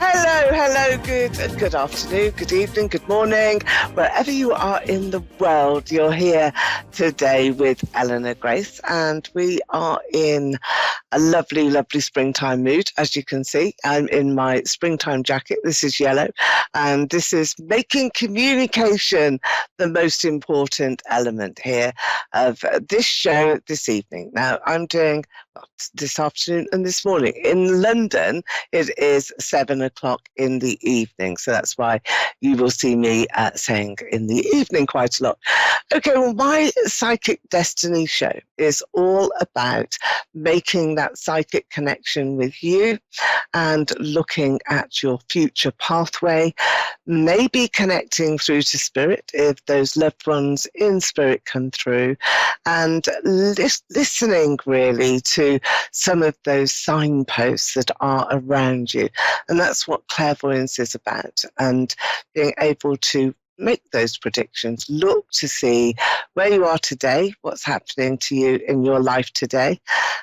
Hello, good afternoon, good evening, good morning. Wherever you are in the world, you're here today with Eleanor Grace, and we are in a lovely springtime mood. As you can see, I'm in my springtime jacket. This is yellow, and this is making communication the most important element here of this show this evening. Now, I'm doing this afternoon and this morning. In London, it is 7:00 in the evening. So that's why you will see me saying in the evening quite a lot. Okay, well, my Psychic Destiny show is all about making that psychic connection with you and looking at your future pathway, maybe connecting through to spirit if those loved ones in spirit come through, and listening really to some of those signposts that are around you. And that's what clairvoyance is about, and being able to make those predictions, look to see where you are today, what's happening to you in your life today,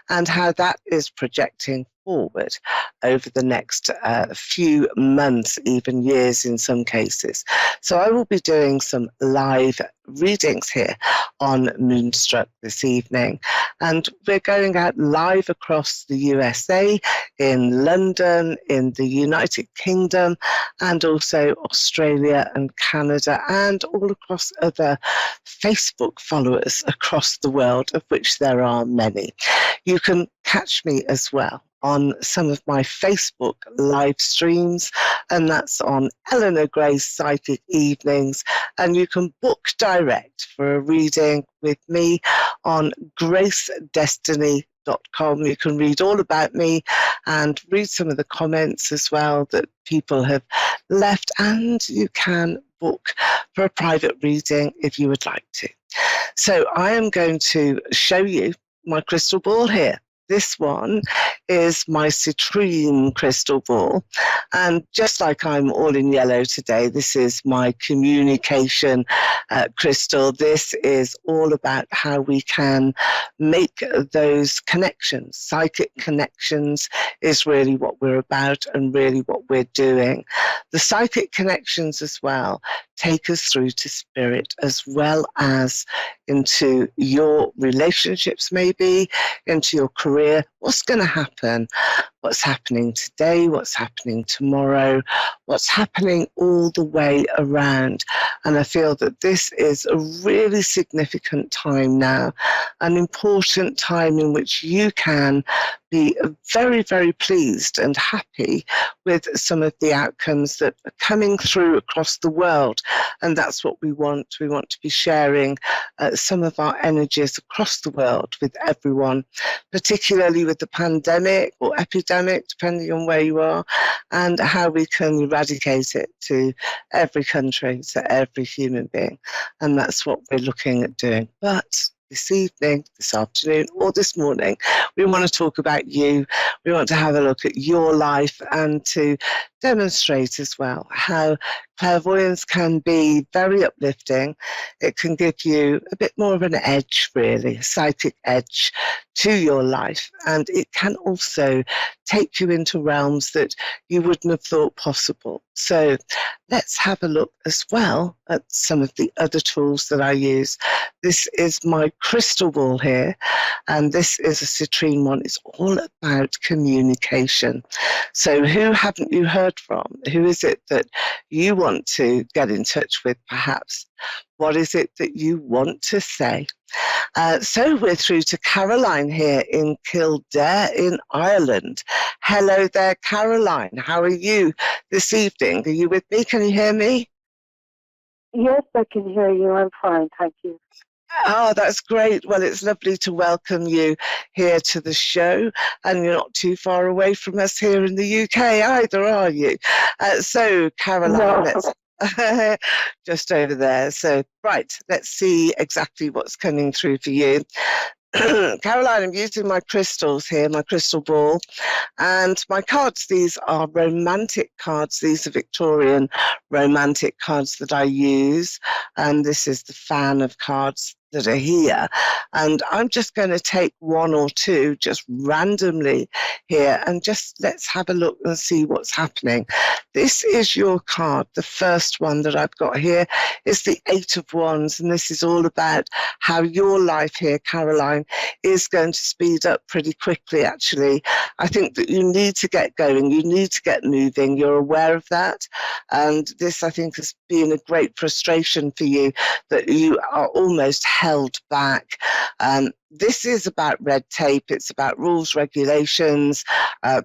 and how that is projecting forward over the next few months, even years in some cases. So I will be doing some live readings here on Moonstruck this evening, and we're going out live across the USA, in London, in the United Kingdom, and also Australia and Canada, and all across other Facebook followers across the world, of which there are many. You can catch me as well on some of my Facebook live streams, and that's on Eleanor Grace Psychic Evenings, and you can book direct for a reading with me on gracedestiny.com. You can read all about me and read some of the comments as well that people have left, and you can book for a private reading if you would like to. So I am going to show you my crystal ball here. This one is my citrine crystal ball. And just like I'm all in yellow today, this is my communication crystal. This is all about how we can make those connections. Psychic connections is really what we're about and really what we're doing. The psychic connections as well take us through to spirit, as well as into your relationships, maybe into your career. What's going to happen? What's happening today? What's happening tomorrow? What's happening all the way around? And I feel that this is a really significant time now, an important time in which you can be very, very pleased and happy with some of the outcomes that are coming through across the world. And that's what we want. We want to be sharing some of our energies across the world with everyone, particularly with the pandemic or epidemic, depending on where you are, and how we can eradicate it to every country, to every human being. And that's what we're looking at doing. But this evening, this afternoon, or this morning, we want to talk about you. We want to have a look at your life and to demonstrate as well how clairvoyance can be very uplifting. It can give you a bit more of an edge, really, a psychic edge to your life. And it can also take you into realms that you wouldn't have thought possible. So let's have a look as well at some of the other tools that I use. This is my crystal ball here, and this is a citrine one. It's all about communication. So who haven't you heard from? Who is it that you want to get in touch with, perhaps? What is it that you want to say? So we're through to Caroline here in Kildare in Ireland. Hello there, Caroline. How are you this evening? Are you with me? Can you hear me? Yes, I can hear you. I'm fine, thank you. Oh, that's great. Well, it's lovely to welcome you here to the show. And you're not too far away from us here in the UK either, are you? So, Caroline, No. let's just over there. So, right, let's see exactly what's coming through for you. Caroline, I'm using my crystals here, my crystal ball, and my cards. These are romantic cards. These are Victorian romantic cards that I use, and this is the fan of cards. that are here. And I'm just going to take one or two just randomly here and just let's have a look and see what's happening. This is your card. The first one that I've got here is the Eight of Wands. And this is all about how your life here, Caroline, is going to speed up pretty quickly, actually. I think that you need to get going. You need to get moving. You're aware of that. And this, I think, has been a great frustration for you, that you are almost held back. This is about red tape. It's about rules, regulations,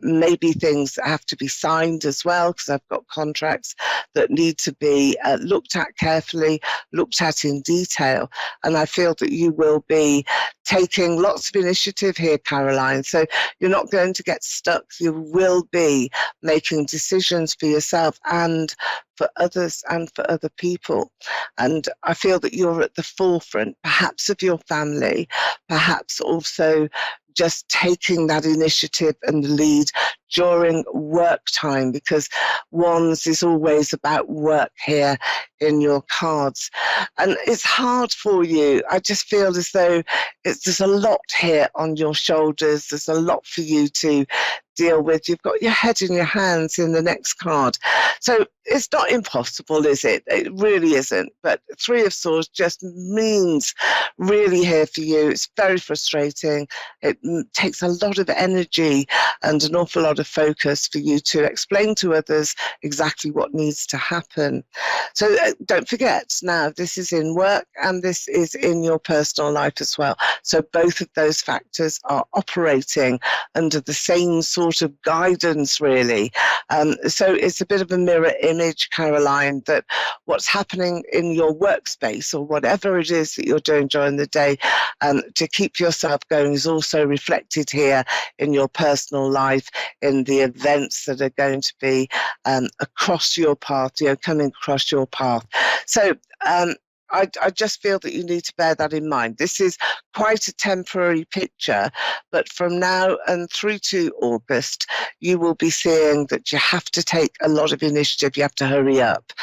maybe things that have to be signed as well, because I've got contracts that need to be looked at carefully, looked at in detail. And I feel that you will be taking lots of initiative here, Caroline. So you're not going to get stuck. You will be making decisions for yourself and for others and for other people. And I feel that you're at the forefront, perhaps of your family, perhaps also just taking that initiative and the lead during work time, because Wands is always about work here in your cards. And it's hard for you. I just feel as though there's a lot here on your shoulders. There's a lot for you to deal with. You've got your head in your hands in the next card. So it's not impossible, is it? It really isn't. But Three of Swords just means really here for you. It's very frustrating. It takes a lot of energy and an awful lot of focus for you to explain to others exactly what needs to happen. So don't forget, now this is in work and this is in your personal life as well. So both of those factors are operating under the same sort of guidance, really. So it's a bit of a mirror image, Caroline, that what's happening in your workspace or whatever it is that you're doing during the day to keep yourself going is also reflected here in your personal life, in the events that are going to be across your path, coming across your path. So I just feel that you need to bear that in mind. This is quite a temporary picture, but from now and through to August, you will be seeing that you have to take a lot of initiative. You have to hurry up.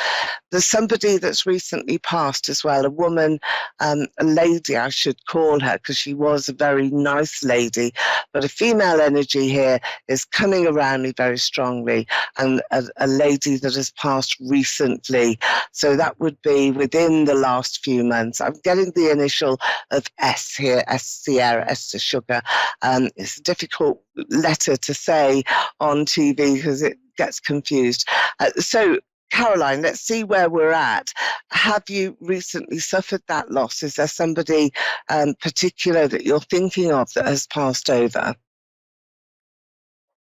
There's somebody that's recently passed as well, a woman, a lady, I should call her, because she was a very nice lady, but a female energy here is coming around me very strongly, and a lady that has passed recently. So that would be within the last few months. I'm getting the initial of S here, S Sierra, S to sugar. It's a difficult letter to say on TV because it gets confused. So Caroline, let's see where we're at. Have you recently suffered that loss? Is there somebody particular that you're thinking of that has passed over?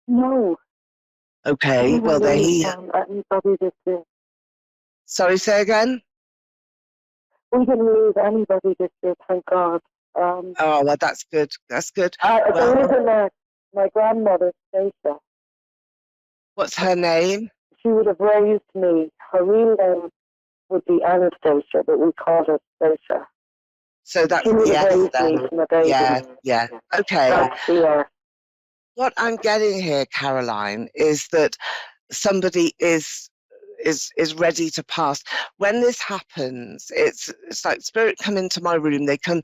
No. Okay, well, they're here. Anybody this year. Sorry, say again? We didn't lose anybody this year, thank God. Oh, well, that's good. That's good. There is my grandmother, Stacia. What's her name? She would have raised me. Her real name would be Anastasia, but we called her Stacia. So that's she would yes, have raised then. me from a baby. Yeah. Okay. Yeah. What I'm getting here, Caroline, is that somebody is ready to pass. When this happens, it's like spirit come into my room. They come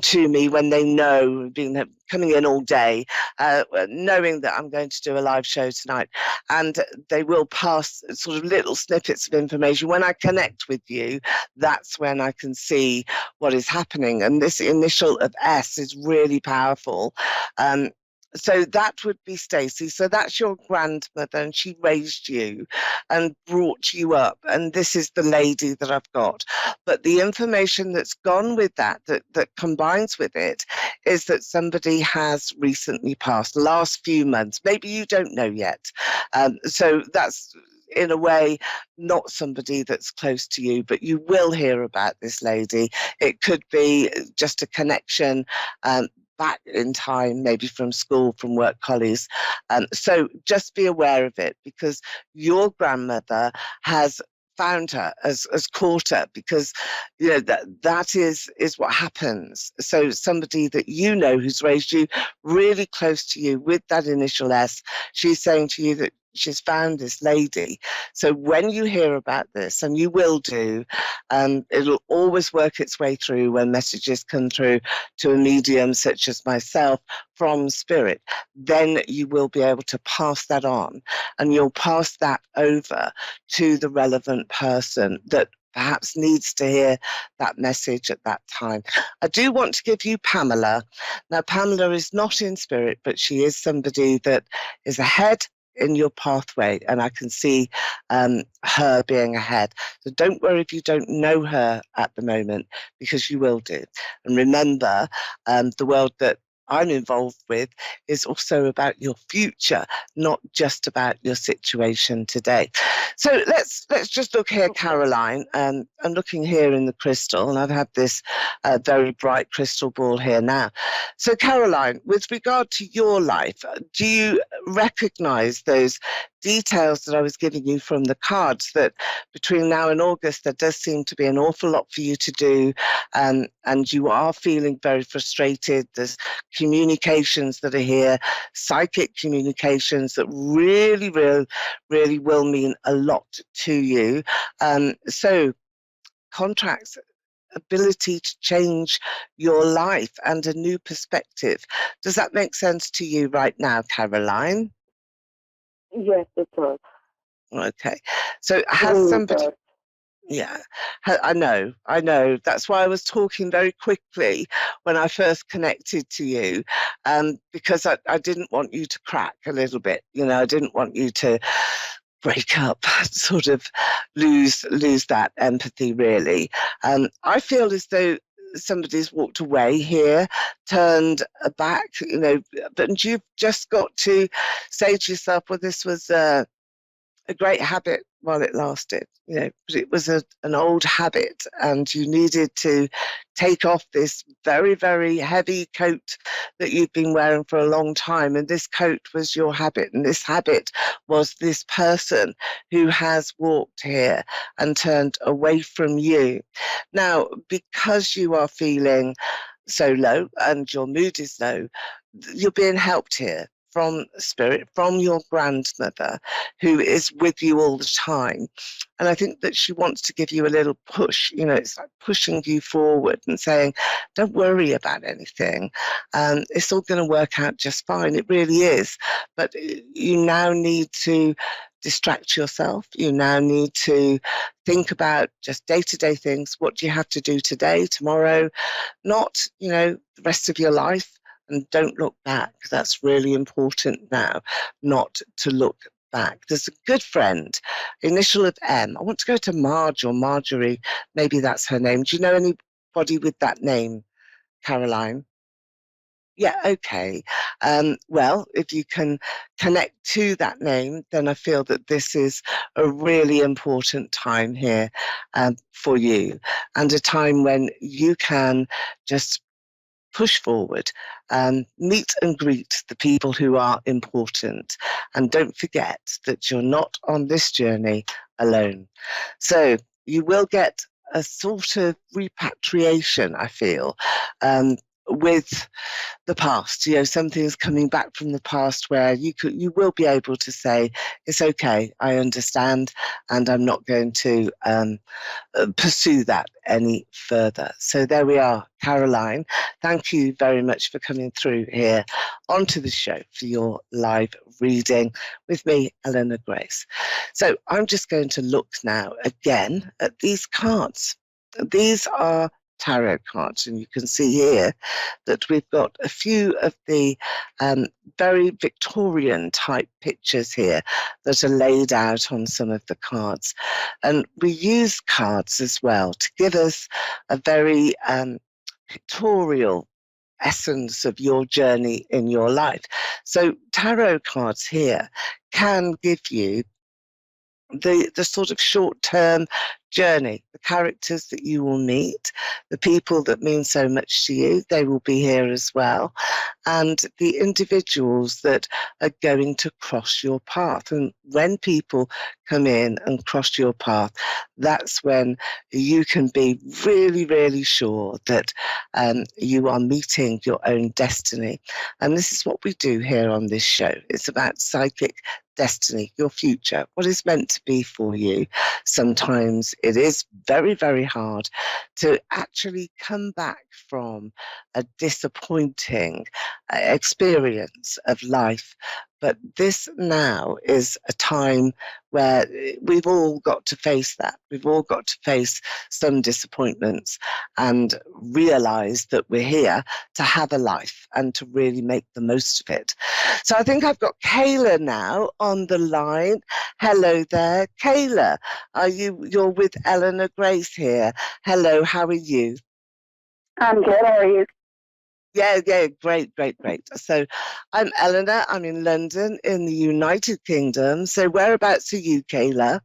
to me when they know, being coming in all day, knowing that I'm going to do a live show tonight, and they will pass sort of little snippets of information. When I connect with you, that's when I can see what is happening. And this initial of S is really powerful. So that would be Stacey. So that's your grandmother, and she raised you and brought you up. And this is the lady that I've got. But the information that's gone with that combines with it, is that somebody has recently passed, the last few months. Maybe you don't know yet. So that's, in a way, not somebody that's close to you, but you will hear about this lady. It could be just a connection back in time, maybe from school, from work colleagues. So just be aware of it, because your grandmother has found her, has caught her, because that is what happens. So somebody that you know who's raised you really close to you with that initial S, she's saying to you that she's found this lady. So when you hear about this, and you will do, it'll always work its way through when messages come through to a medium such as myself from spirit, then you will be able to pass that on, and you'll pass that over to the relevant person that perhaps needs to hear that message at that time. I do want to give you Pamela. Now, Pamela is not in spirit, but she is somebody that is ahead in your pathway, and I can see her being ahead. So don't worry if you don't know her at the moment, because you will do. And remember, the world that I'm involved with is also about your future, not just about your situation today. So let's just look here, Caroline. I'm looking here in the crystal, and I've had this very bright crystal ball here now. So Caroline, with regard to your life, do you recognize those details that I was giving you from the cards, that between now and August there does seem to be an awful lot for you to do, and you are feeling very frustrated? There's communications that are here, psychic communications that really will mean a lot to you. So contracts, ability to change your life and a new perspective. Does that make sense to you right now, Caroline? Yes, it does. Okay. So has somebody... Does. Yeah, I know. That's why I was talking very quickly when I first connected to you, because I didn't want you to crack a little bit. I didn't want you to break up, sort of lose that empathy, really. I feel as though somebody's walked away here, turned back, but you've just got to say to yourself, well, this was a great habit while it lasted, but it was an old habit, and you needed to take off this very, very heavy coat that you've been wearing for a long time. And this coat was your habit, and this habit was this person who has walked here and turned away from you. Now, because you are feeling so low and your mood is low, you're being helped here from spirit, from your grandmother, who is with you all the time. And I think that she wants to give you a little push. It's like pushing you forward and saying, don't worry about anything. It's all going to work out just fine. It really is. But you now need to distract yourself. You now need to think about just day-to-day things. What do you have to do today, tomorrow? Not, the rest of your life. And don't look back. That's really important now, not to look back. There's a good friend, initial of M. I want to go to Marge or Marjorie. Maybe that's her name. Do you know anybody with that name, Caroline? Yeah, okay. Well, if you can connect to that name, then I feel that this is a really important time here for you, and a time when you can just push forward, meet and greet the people who are important. And don't forget that you're not on this journey alone. So you will get a sort of repatriation, I feel, with the past. Something's coming back from the past where you will be able to say, it's okay, I understand, and I'm not going to pursue that any further. So there we are, Caroline. Thank you very much for coming through here onto the show for your live reading with me, Eleanor Grace. So I'm just going to look now again at these cards. These are tarot cards, and you can see here that we've got a few of the very Victorian type pictures here that are laid out on some of the cards. And we use cards as well to give us a very pictorial essence of your journey in your life. So tarot cards here can give you the sort of short-term journey, the characters that you will meet, the people that mean so much to you, they will be here as well, and the individuals that are going to cross your path. And when people come in and cross your path, that's when you can be really, really sure that you are meeting your own destiny. And this is what we do here on this show. It's about psychic destiny, your future, what is meant to be for you. Sometimes it is very, very hard to actually come back from a disappointing experience of life. But this now is a time where we've all got to face that. We've all got to face some disappointments and realize that we're here to have a life and to really make the most of it. So I think I've got Kayla now on the line. Hello there, Kayla. You're with Eleanor Grace here. Hello, how are you? I'm good. How are you? Yeah, great. So I'm Eleanor. I'm in London in the United Kingdom. So whereabouts are you, Kayla?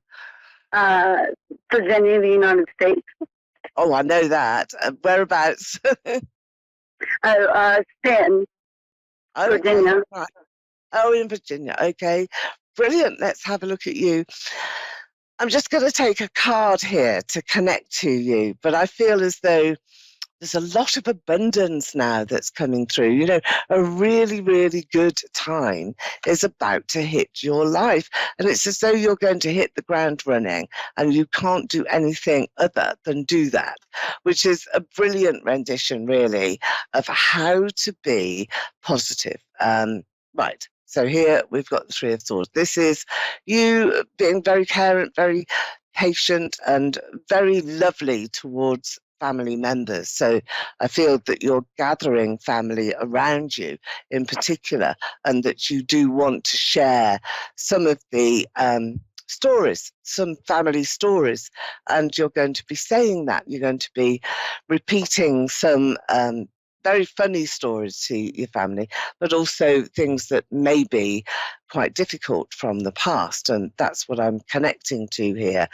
Uh, Virginia, the United States. Oh, I know that. Whereabouts? Stanton, Okay, Virginia. right. Oh, in Virginia. Okay, brilliant. Let's have a look at you. I'm just going to take a card here to connect to you, but I feel as though there's a lot of abundance now that's coming through. You know, a really, really good time is about to hit your life. And it's as though you're going to hit the ground running and you can't do anything other than do that, which is a brilliant rendition, really, of how to be positive. Right. So here we've got the Three of Swords. This is you being very caring, very patient, and very lovely towards family members. So I feel that you're gathering family around you in particular, and that you do want to share some of the stories, some family stories, and you're going to be saying that. You're going to be repeating some very funny stories to your family, but also things that may be quite difficult from the past, and that's what I'm connecting to here.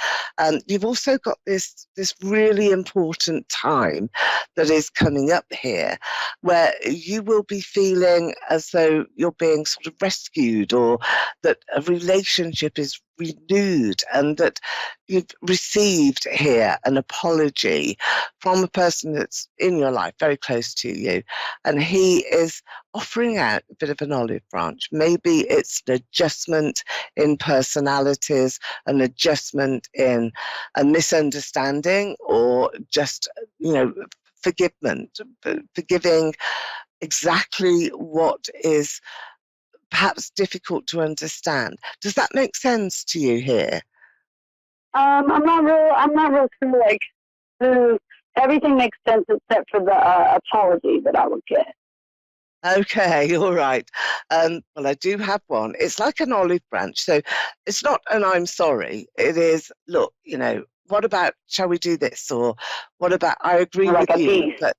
You've also got this really important time that is coming up here, where you will be feeling as though you're being sort of rescued, or that a relationship is renewed, and that you've received here an apology from a person that's in your life, very close to you, and he is offering out a bit of an olive branch. Maybe it's an adjustment in personalities, an adjustment in a misunderstanding, or just, you know, forgiving exactly what is perhaps difficult to understand. Does that make sense to you here? I'm not real sure. Like, everything makes sense except for the apology that I would get. Okay, all right. Well, I do have one. It's like an olive branch. So it's not an I'm sorry. It is, look, you know, what about, shall we do this? Or what about, I agree Like with a you, piece. but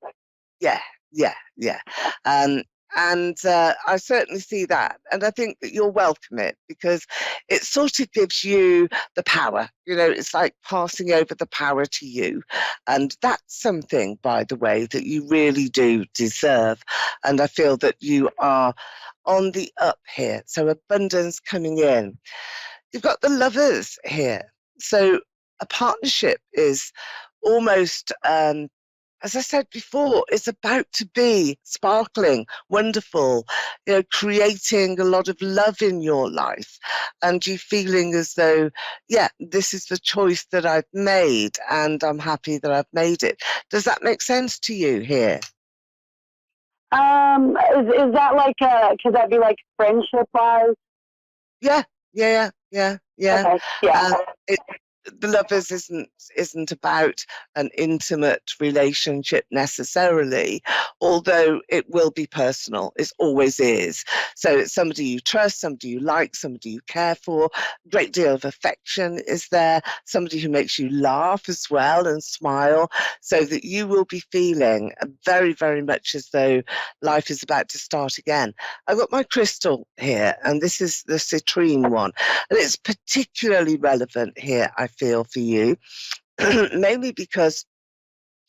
yeah, yeah. And I certainly see that. And I think that you'll welcome it, because it sort of gives you the power. You know, it's like passing over the power to you. And that's something, by the way, that you really do deserve. And I feel that you are on the up here. So abundance coming in. You've got the Lovers here. So a partnership is almost as I said before, it's about to be sparkling, wonderful, you know, creating a lot of love in your life, and you feeling as though, yeah, this is the choice that I've made, and I'm happy that I've made it. Does that make sense to you here? Is that like could that be like friendship wise? Yeah, yeah. Okay, yeah. It, the Lovers isn't about an intimate relationship necessarily, although it will be personal. It always is. So it's somebody you trust, somebody you like, somebody you care for. A great deal of affection is there. Somebody who makes you laugh as well and smile, so that you will be feeling very, very much as though life is about to start again. I've got my crystal here, and this is the citrine one, and it's particularly relevant here, I feel, for you, mainly because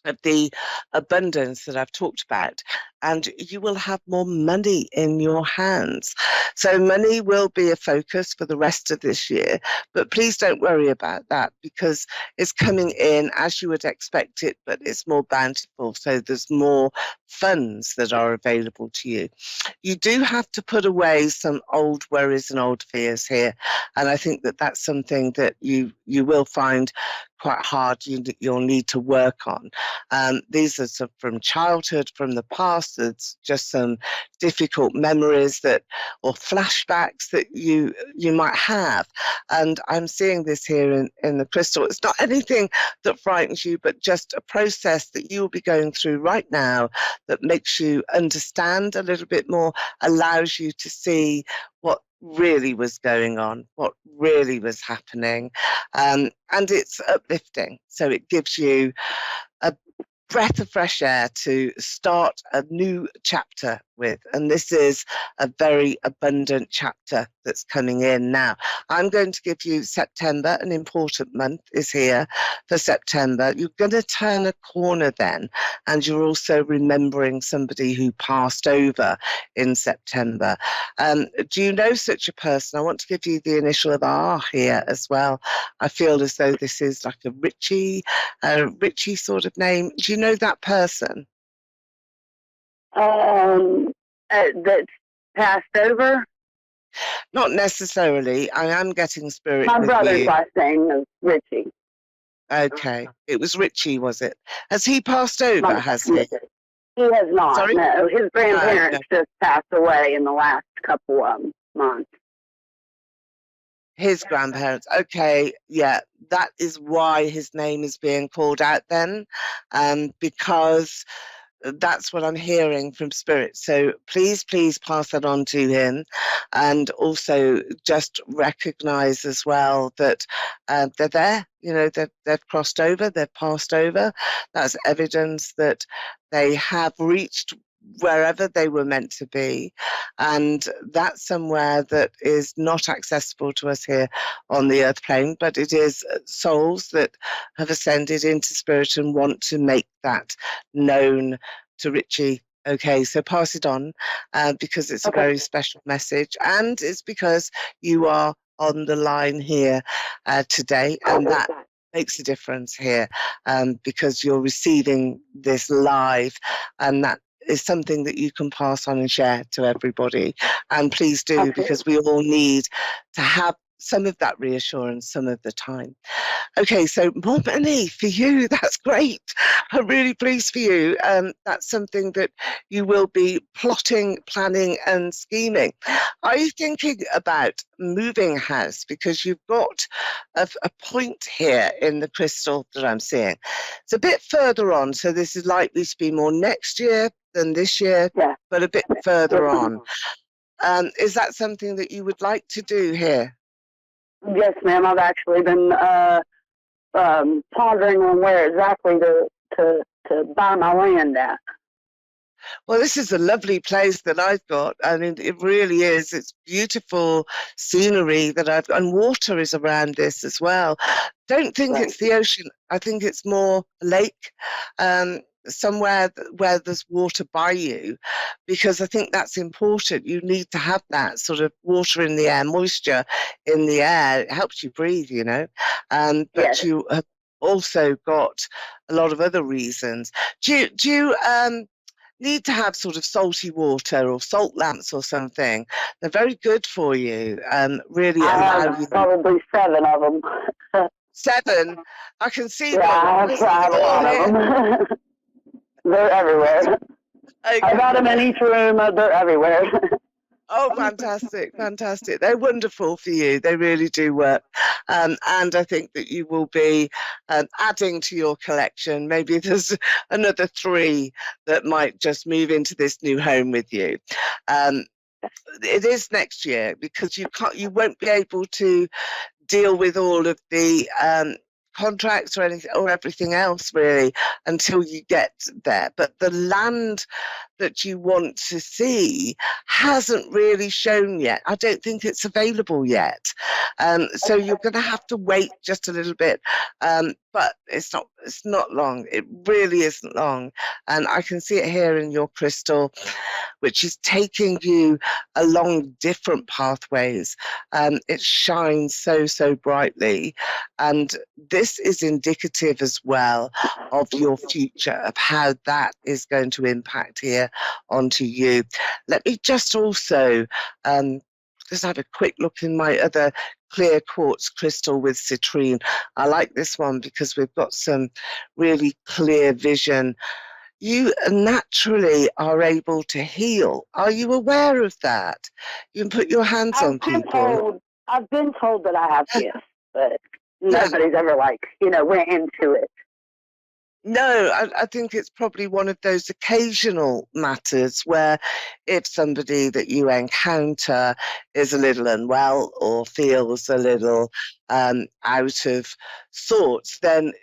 of the abundance that I've talked about. and you will have more money in your hands. So money will be a focus for the rest of this year, but please don't worry about that because it's coming in as you would expect it, but it's more bountiful. So there's more funds that are available to you. You do have to put away some old worries and old fears here. And I think that that's something that you will find quite hard you'll need to work on. These are some from childhood, from the past. It's just some difficult memories that, or flashbacks that you might have. And I'm seeing this here in the crystal. It's not anything that frightens you, but just a process that you will be going through right now that makes you understand a little bit more, allows you to see what really was going on, what really was happening. And it's uplifting. So it gives you a breath of fresh air to start a new chapter with. And this is a very abundant chapter that's coming in now. I'm going to give you September, an important month is here for September. You're going to turn a corner then, and you're also remembering somebody who passed over in September. Do you know such a person? I want to give you the initial of R here as well. I feel as though this is like a Richie sort of name. Do you know that person? That's passed over. Not necessarily. I am getting spirit My with brother's you. last name is Richie. Okay. It was Richie, was it? Has he passed over, has he? He has not. Sorry? No, his grandparents No. just passed away in the last couple of months. His grandparents. Okay, yeah, that is why his name is being called out then, because that's what I'm hearing from spirit. So please pass that on to him, and also just recognize as well that they're there. You know, they've crossed over, they've passed over. That's evidence that they have reached wherever they were meant to be, and that's somewhere that is not accessible to us here on the earth plane, but it is souls that have ascended into spirit and want to make that known to Richie. Okay, so pass it on because it's a very special message, and it's because you are on the line here today, and that makes a difference here because you're receiving this live, and that is something that you can pass on and share to everybody. And please do, because we all need to have some of that reassurance some of the time. Okay, so more money for you. That's great. I'm really pleased for you. That's something that you will be plotting, planning, and scheming. Are you thinking about moving house? Because you've got a point here in the crystal that I'm seeing. It's a bit further on, so this is likely to be more next year than this year, but a bit further on. Is that something that you would like to do here? Yes, ma'am. I've actually been pondering on where exactly to buy my land at. Well, this is a lovely place that I've got. I mean, it really is. It's beautiful scenery that I've got, and water is around this as well. Don't think it's the ocean. I think it's more a lake, somewhere where there's water by you, because I think that's important. You need to have that sort of water in the air, moisture in the air. It helps you breathe, you know. But you have also got a lot of other reasons. Do you need to have sort of salty water or salt lamps or something? They're very good for you and really allow you. Probably 7 of them. 7? I can see them. I have tried a lot of them. They're everywhere. Okay. I got them in each room. They're everywhere. Oh, fantastic, fantastic. They're wonderful for you. They really do work. And I think that you will be adding to your collection. Maybe there's another 3 that might just move into this new home with you. It is next year because you won't be able to deal with all of the contracts or anything or everything else really until you get there. But the land that you want to see hasn't really shown yet. I don't think it's available yet. So you're going to have to wait just a little bit. But it's not long. It really isn't long. And I can see it here in your crystal, which is taking you along different pathways. It shines so brightly. And this is indicative as well of your future, of how that is going to impact here onto you. Let me just also just have a quick look in my other clear quartz crystal with citrine. I like this one because we've got some really clear vision. You naturally are able to heal. Are you aware of that? You can put your hands on people. I've been told that I have gifts, but Yeah. nobody's ever went into it. No, I think it's probably one of those occasional matters where if somebody that you encounter is a little unwell or feels a little out of sorts, then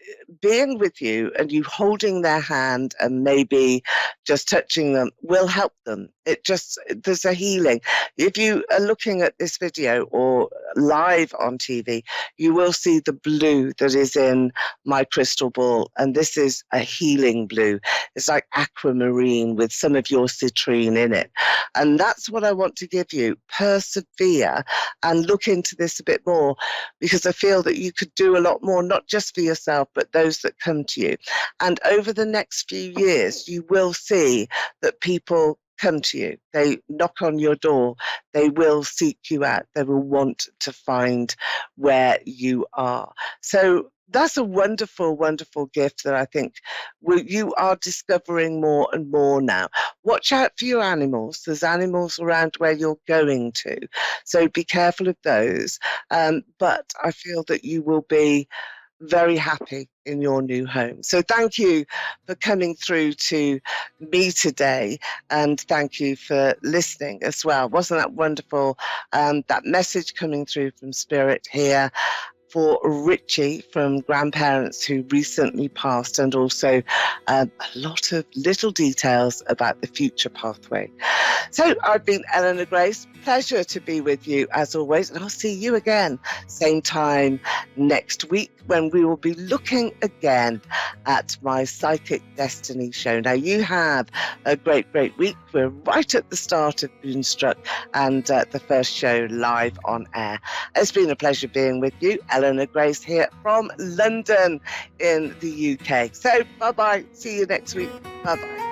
being with you and you holding their hand and maybe just touching them will help them. There's a healing. If you are looking at this video or live on TV, you will see the blue that is in my crystal ball, and this is a healing blue. It's like aquamarine with some of your citrine in it, and that's what I want to give you. Persevere and look into this a bit more, because I feel that you could do a lot more, not just for yourself but those that come to you. And over the next few years you will see that people come to you, they knock on your door, they will seek you out, they will want to find where you are. So that's a wonderful, wonderful gift that I think you are discovering more and more now. Watch out for your animals. There's animals around where you're going to, so be careful of those. But I feel that you will be very happy in your new home. So thank you for coming through to me today, and thank you for listening as well. Wasn't that wonderful? That message coming through from Spirit here for Richie from grandparents who recently passed, and also a lot of little details about the future pathway. So I've been Eleanor Grace. Pleasure to be with you as always, and I'll see you again same time next week when we will be looking again at my Psychic Destiny show. Now you have a great week. We're right at the start of Moonstruck and the first show live on air. It's been a pleasure being with you. Eleanor Grace here from London in the UK. So bye-bye. See you next week. Bye-bye.